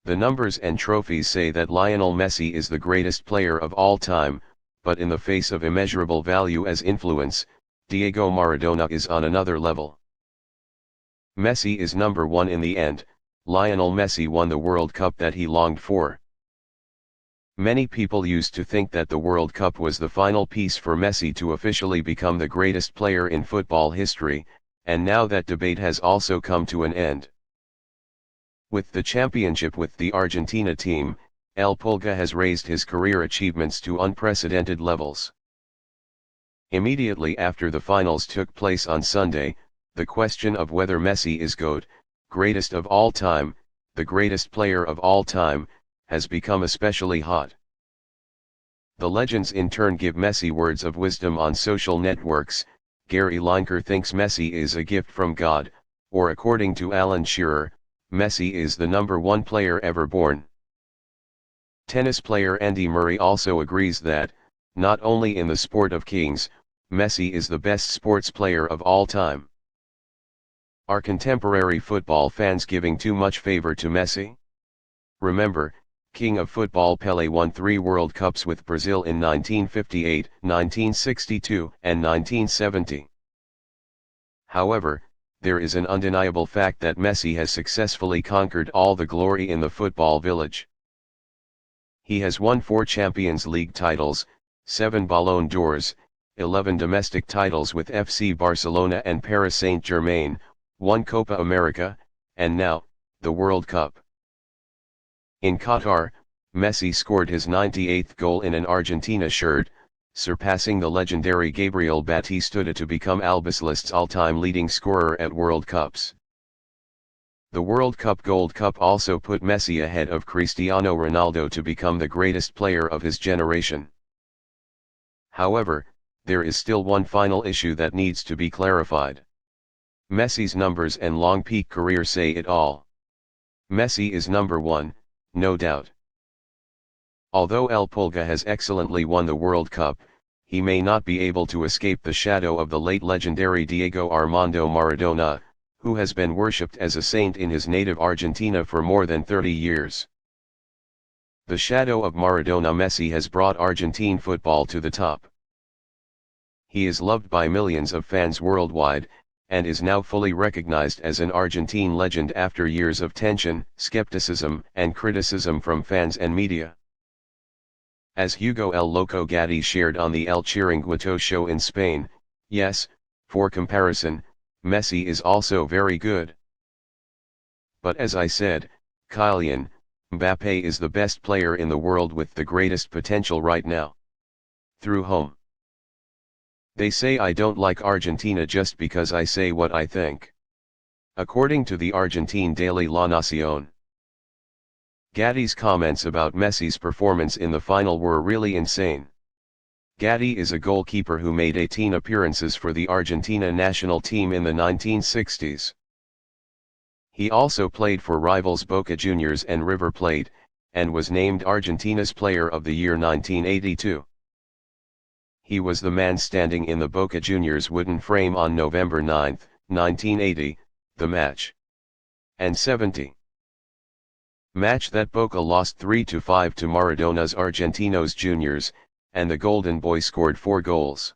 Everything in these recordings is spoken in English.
The numbers and trophies say that Lionel Messi is the greatest player of all time, but in the face of immeasurable value as influence, Diego Maradona is on another level. Messi is number one in the end. Lionel Messi won the World Cup that he longed for. Many people used to think that the World Cup was the final piece for Messi to officially become the greatest player in football history, and now that debate has also come to an end. With the championship with the Argentina team, El Pulga has raised his career achievements to unprecedented levels. Immediately after the finals took place on Sunday, the question of whether Messi is GOAT, greatest of all time, the greatest player of all time, has become especially hot. The legends in turn give Messi words of wisdom on social networks. Gary Lineker thinks Messi is a gift from God, or according to Alan Shearer, Messi is the number one player ever born. Tennis player Andy Murray also agrees that, not only in the sport of kings, Messi is the best sports player of all time. Are contemporary football fans giving too much favor to Messi? Remember, King of Football Pelé won 3 World Cups with Brazil in 1958, 1962, and 1970. However, there is an undeniable fact that Messi has successfully conquered all the glory in the football village. He has won 4 Champions League titles, 7 Ballon d'Ors, 11 domestic titles with FC Barcelona and Paris Saint-Germain, 1 Copa America, and now, the World Cup. In Qatar, Messi scored his 98th goal in an Argentina shirt, surpassing the legendary Gabriel Batistuta to become Albicelest's all-time leading scorer at World Cups. The World Cup Gold Cup also put Messi ahead of Cristiano Ronaldo to become the greatest player of his generation. However, there is still one final issue that needs to be clarified. Messi's numbers and long peak career say it all. Messi is number one, no doubt. Although El Pulga has excellently won the World Cup, he may not be able to escape the shadow of the late legendary Diego Armando Maradona, who has been worshipped as a saint in his native Argentina for more than 30 years. The shadow of Maradona Messi has brought Argentine football to the top. He is loved by millions of fans worldwide, and is now fully recognized as an Argentine legend after years of tension, skepticism, and criticism from fans and media. As Hugo El Loco Gatti shared on the El Chiringuito show in Spain, yes, for comparison, Messi is also very good. But as I said, Kylian Mbappé is the best player in the world with the greatest potential right now. Through home. They say I don't like Argentina just because I say what I think. According to the Argentine daily La Nación. Gatti's comments about Messi's performance in the final were really insane. Gatti is a goalkeeper who made 18 appearances for the Argentina national team in the 1960s. He also played for rivals Boca Juniors and River Plate, and was named Argentina's Player of the Year 1982. He was the man standing in the Boca Juniors wooden frame on November 9, 1980, the match. And 70. Match that Boca lost 3-5 to Maradona's Argentinos Juniors, and the Golden Boy scored 4 goals.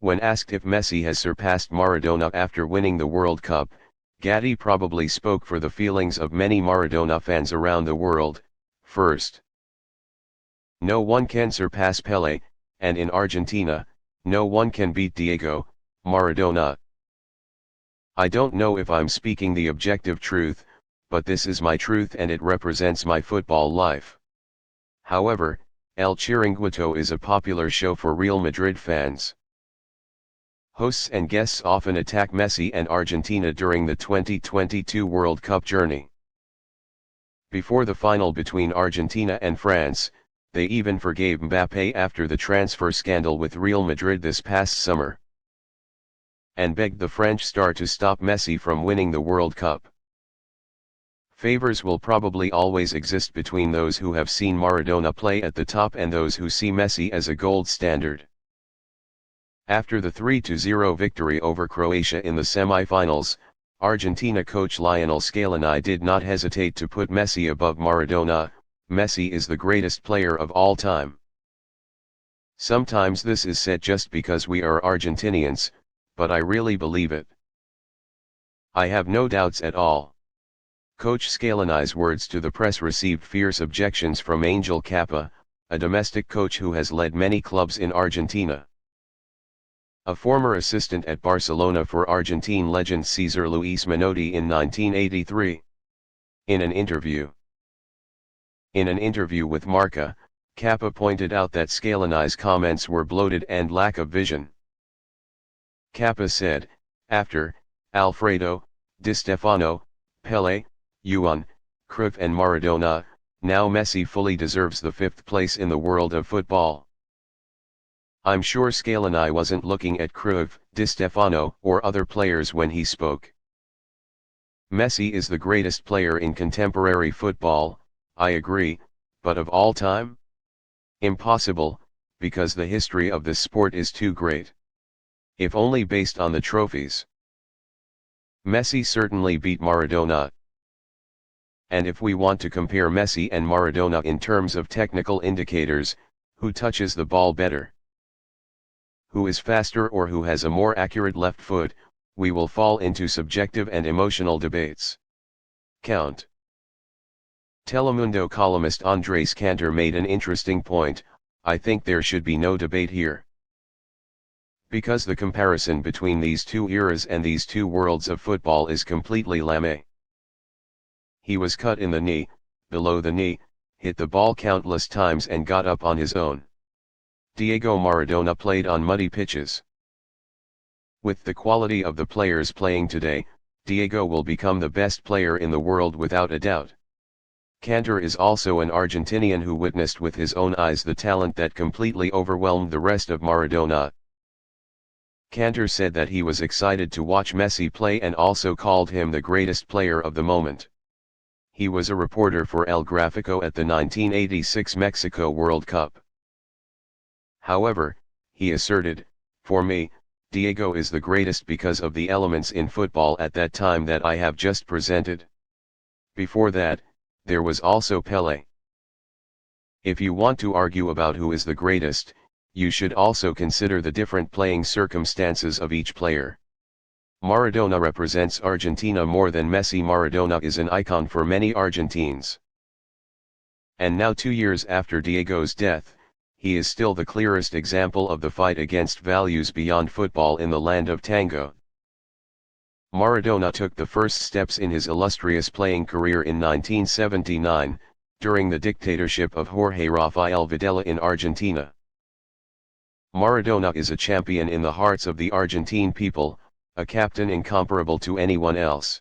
When asked if Messi has surpassed Maradona after winning the World Cup, Gatti probably spoke for the feelings of many Maradona fans around the world. First, no one can surpass Pelé, and in Argentina, no one can beat Diego Maradona. I don't know if I'm speaking the objective truth, but this is my truth and it represents my football life. However, El Chiringuito is a popular show for Real Madrid fans. Hosts and guests often attack Messi and Argentina during the 2022 World Cup journey. Before the final between Argentina and France, they even forgave Mbappé after the transfer scandal with Real Madrid this past summer, and begged the French star to stop Messi from winning the World Cup. Favors will probably always exist between those who have seen Maradona play at the top and those who see Messi as a gold standard. After the 3-0 victory over Croatia in the semi-finals, Argentina coach Lionel Scaloni did not hesitate to put Messi above Maradona. Messi is the greatest player of all time. Sometimes this is said just because we are Argentinians, but I really believe it. I have no doubts at all. Coach Scaloni's words to the press received fierce objections from Angel Cappa, a domestic coach who has led many clubs in Argentina. A former assistant at Barcelona for Argentine legend Cesar Luis Menotti in 1983. In an interview with Marca, Cappa pointed out that Scaloni's comments were bloated and lack of vision. Cappa said, after Alfredo, Di Stefano, Pelé, Juan, Cruyff and Maradona, now Messi fully deserves the 5th place in the world of football. I'm sure Scaloni wasn't looking at Cruyff, Di Stefano or other players when he spoke. Messi is the greatest player in contemporary football, I agree, but of all time? Impossible, because the history of this sport is too great. If only based on the trophies. Messi certainly beat Maradona. And if we want to compare Messi and Maradona in terms of technical indicators, who touches the ball better? Who is faster or who has a more accurate left foot, we will fall into subjective and emotional debates. Count. Telemundo columnist Andres Cantor made an interesting point. I think there should be no debate here. Because the comparison between these two eras and these two worlds of football is completely lame. He was cut in the knee, below the knee, hit the ball countless times and got up on his own. Diego Maradona played on muddy pitches. With the quality of the players playing today, Diego will become the best player in the world without a doubt. Cantor is also an Argentinian who witnessed with his own eyes the talent that completely overwhelmed the rest of Maradona. Cantor said that he was excited to watch Messi play and also called him the greatest player of the moment. He was a reporter for El Gráfico at the 1986 Mexico World Cup. However, he asserted, for me, Diego is the greatest because of the elements in football at that time that I have just presented. Before that, there was also Pelé. If you want to argue about who is the greatest, you should also consider the different playing circumstances of each player. Maradona represents Argentina more than Messi. Maradona is an icon for many Argentines. And now 2 years after Diego's death, he is still the clearest example of the fight against values beyond football in the land of tango. Maradona took the first steps in his illustrious playing career in 1979, during the dictatorship of Jorge Rafael Videla in Argentina. Maradona is a champion in the hearts of the Argentine people, a captain incomparable to anyone else.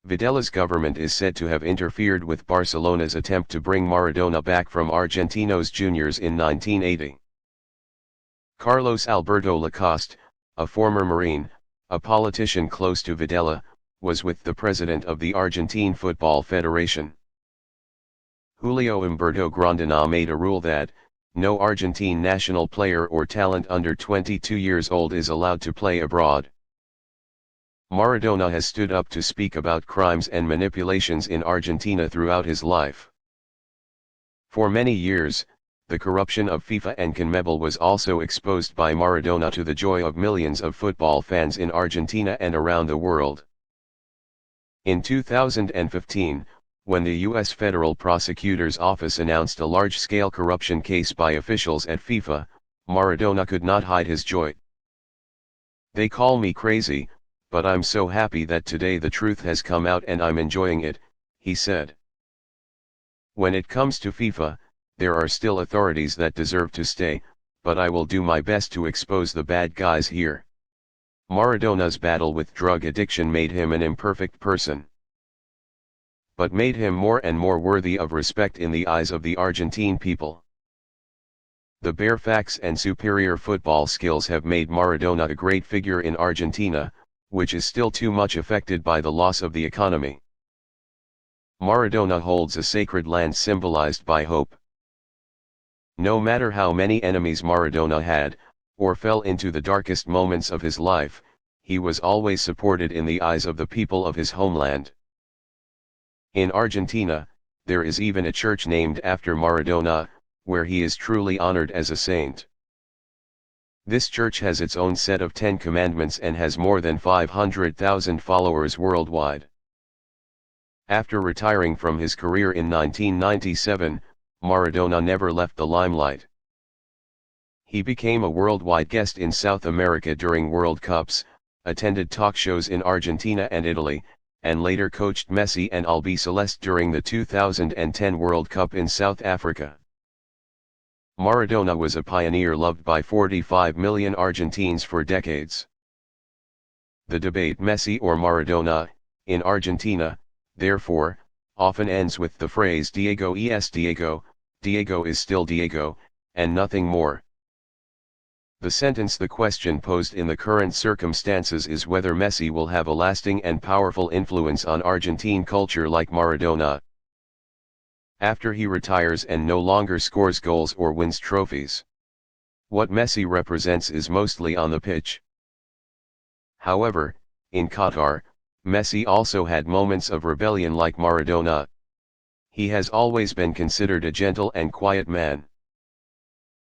Videla's government is said to have interfered with Barcelona's attempt to bring Maradona back from Argentinos Juniors in 1980. Carlos Alberto Lacoste, a former Marine, a politician close to Videla, was with the president of the Argentine Football Federation. Julio Humberto Grondona made a rule that, no Argentine national player or talent under 22 years old is allowed to play abroad. Maradona has stood up to speak about crimes and manipulations in Argentina throughout his life. For many years, the corruption of FIFA and CONMEBOL was also exposed by Maradona to the joy of millions of football fans in Argentina and around the world. In 2015, when the U.S. Federal Prosecutor's Office announced a large-scale corruption case by officials at FIFA, Maradona could not hide his joy. "They call me crazy, but I'm so happy that today the truth has come out and I'm enjoying it," he said. "When it comes to FIFA, there are still authorities that deserve to stay, but I will do my best to expose the bad guys here." Maradona's battle with drug addiction made him an imperfect person, but made him more and more worthy of respect in the eyes of the Argentine people. The bare facts and superior football skills have made Maradona a great figure in Argentina, which is still too much affected by the loss of the economy. Maradona holds a sacred land symbolized by hope. No matter how many enemies Maradona had, or fell into the darkest moments of his life, he was always supported in the eyes of the people of his homeland. In Argentina, there is even a church named after Maradona, where he is truly honored as a saint. This church has its own set of 10 commandments and has more than 500,000 followers worldwide. After retiring from his career in 1997, Maradona never left the limelight. He became a worldwide guest in South America during World Cups, attended talk shows in Argentina and Italy, and later coached Messi and Albiceleste during the 2010 World Cup in South Africa. Maradona was a pioneer loved by 45 million Argentines for decades. The debate Messi or Maradona, in Argentina, therefore, often ends with the phrase Diego es Diego, Diego is still Diego, and nothing more. The sentence the question posed in the current circumstances is whether Messi will have a lasting and powerful influence on Argentine culture like Maradona after he retires and no longer scores goals or wins trophies. What Messi represents is mostly on the pitch. However, in Qatar, Messi also had moments of rebellion like Maradona. He has always been considered a gentle and quiet man.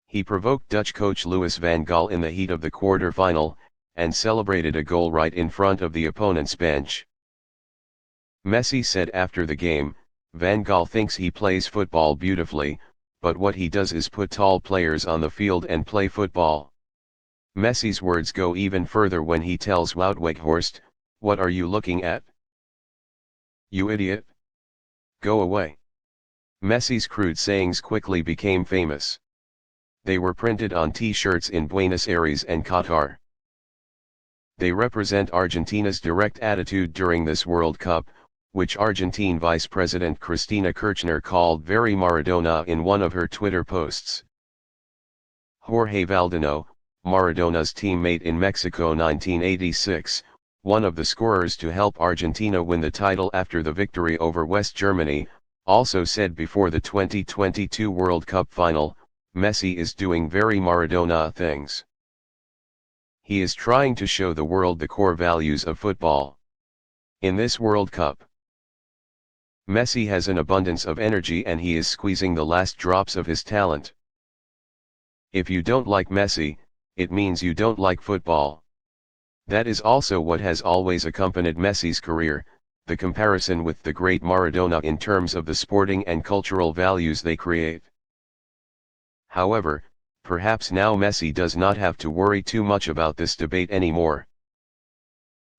He provoked Dutch coach Louis van Gaal in the heat of the quarter-final, and celebrated a goal right in front of the opponent's bench. Messi said after the game, "Van Gaal thinks he plays football beautifully, but what he does is put tall players on the field and play football." Messi's words go even further when he tells Wout Weghorst, "What are you looking at? You idiot. Go away." Messi's crude sayings quickly became famous. They were printed on T-shirts in Buenos Aires and Qatar. They represent Argentina's direct attitude during this World Cup, which Argentine Vice President Cristina Kirchner called very Maradona in one of her Twitter posts. Jorge Valdano, Maradona's teammate in Mexico 1986, one of the scorers to help Argentina win the title after the victory over West Germany, also said before the 2022 World Cup final, "Messi is doing very Maradona things. He is trying to show the world the core values of football. In this World Cup, Messi has an abundance of energy and he is squeezing the last drops of his talent. If you don't like Messi, it means you don't like football." That is also what has always accompanied Messi's career, the comparison with the great Maradona in terms of the sporting and cultural values they create. However, perhaps now Messi does not have to worry too much about this debate anymore.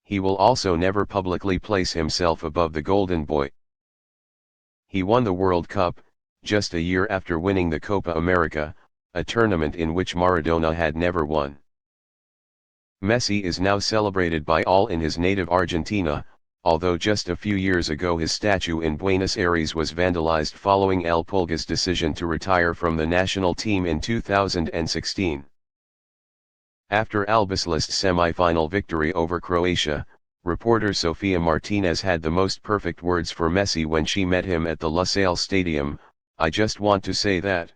He will also never publicly place himself above the Golden Boy. He won the World Cup, just a year after winning the Copa America, a tournament in which Maradona had never won. Messi is now celebrated by all in his native Argentina, although just a few years ago his statue in Buenos Aires was vandalized following El Pulga's decision to retire from the national team in 2016. After Albiceleste's semi-final victory over Croatia, reporter Sofia Martinez had the most perfect words for Messi when she met him at the Lusail Stadium: "I just want to say that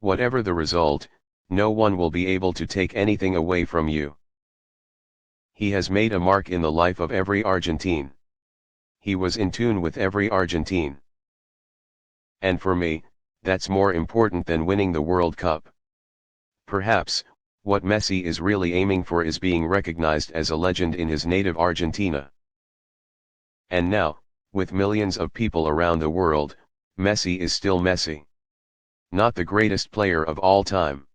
whatever the result, no one will be able to take anything away from you. He has made a mark in the life of every Argentine. He was in tune with every Argentine. And for me, that's more important than winning the World Cup." Perhaps, what Messi is really aiming for is being recognized as a legend in his native Argentina. And now, with millions of people around the world, Messi is still Messi. Not the greatest player of all time.